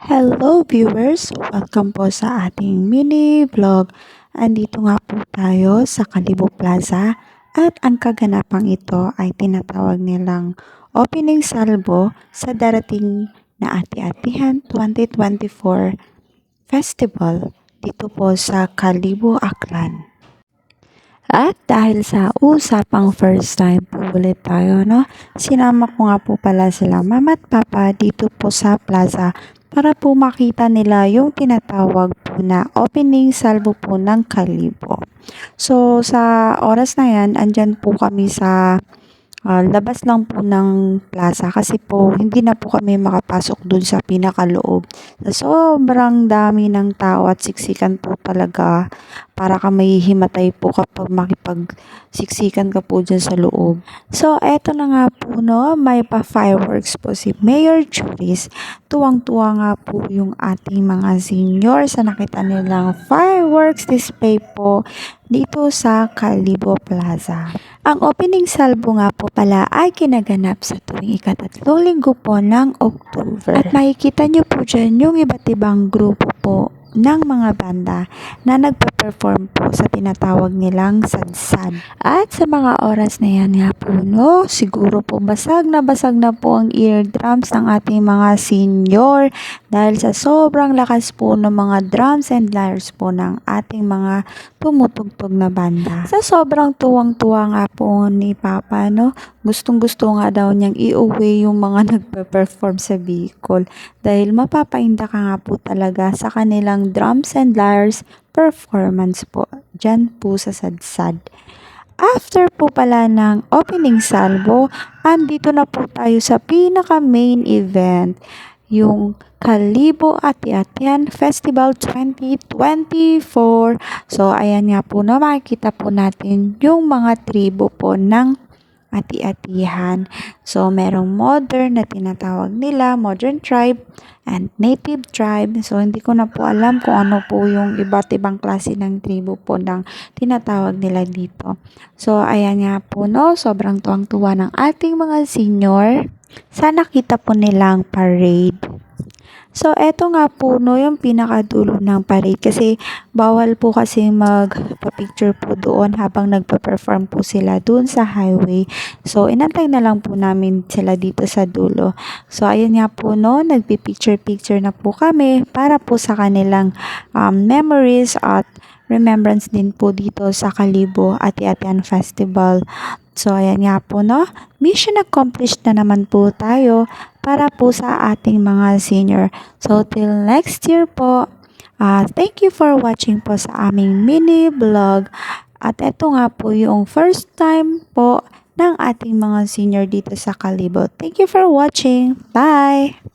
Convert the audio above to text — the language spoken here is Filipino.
Hello viewers! Welcome po sa ating mini vlog. Andito nga po tayo sa Kalibo Plaza at ang kaganapang ito ay tinatawag nilang opening salvo sa darating na Ati-Atihan 2024 Festival dito po sa Kalibo, Aklan. At dahil sa usapang first time po ulit tayo, no? Sinama ko nga po pala sila mama at papa dito po sa plaza para po makita nila yung tinatawag po na opening salvo po ng Kalibo. So, sa oras na yan, andyan po kami sa labas lang po ng plaza kasi po hindi na po kami makapasok dun sa pinakaloob. Sobrang dami ng tao at siksikan po talaga, para ka mahihimatay po kapag makipagsiksikan ka po dyan sa loob. So, eto na nga po, no, may pa-fireworks po si Mayor Juris. Tuwang-tuwa nga po yung ating mga senior sa nakita nilang fireworks display po dito sa Kalibo Plaza. Ang opening salvo nga po pala ay kinaganap sa tuwing ika-3 linggo po ng October. At makikita nyo po dyan yung iba't ibang grupo po ng mga banda na nagpa-perform po sa tinatawag nilang sadsad. At sa mga oras na yan nga po, no, siguro po basag na po ang eardrums ng ating mga senior dahil sa sobrang lakas po ng mga drums and lyres po ng ating mga tumutugtog na banda. Sa sobrang tuwang-tuwa nga po ni Papa, no, gustong-gusto nga daw niyang i-uwi yung mga nagpe-perform sa Bicol dahil mapapainda ka nga po talaga sa kanilang drums and lyres performance po dyan po sa sadsad. After po pala ng opening salvo, andito na po tayo sa pinaka main event, yung Kalibo Ati-Atihan Festival 2024. So, ayan nga po na makikita po natin yung mga tribo po ng Ati-Atihan. So, merong modern na tinatawag nila, modern tribe and native tribe. So, hindi ko na po alam kung ano po yung iba't ibang klase ng tribo po ng tinatawag nila dito. So, ayan nga po, no, sobrang tuwang-tuwa ng ating mga senior sa nakita po nilang parade. So, eto nga po, no, yung pinakadulo ng parade kasi bawal po kasi magpa-picture po doon habang nagpa-perform po sila doon sa highway. So, inantay na lang po namin sila dito sa dulo. So, ayun nga po, no, nagpi-picture na po kami para po sa kanilang memories at remembrance din po dito sa Kalibo Ati-Atihan Festival. So, ayan nga po, no, mission accomplished na naman po tayo para po sa ating mga senior. So, till next year po, thank you for watching po sa aming mini vlog. At ito nga po yung first time po ng ating mga senior dito sa Kalibo. Thank you for watching. Bye!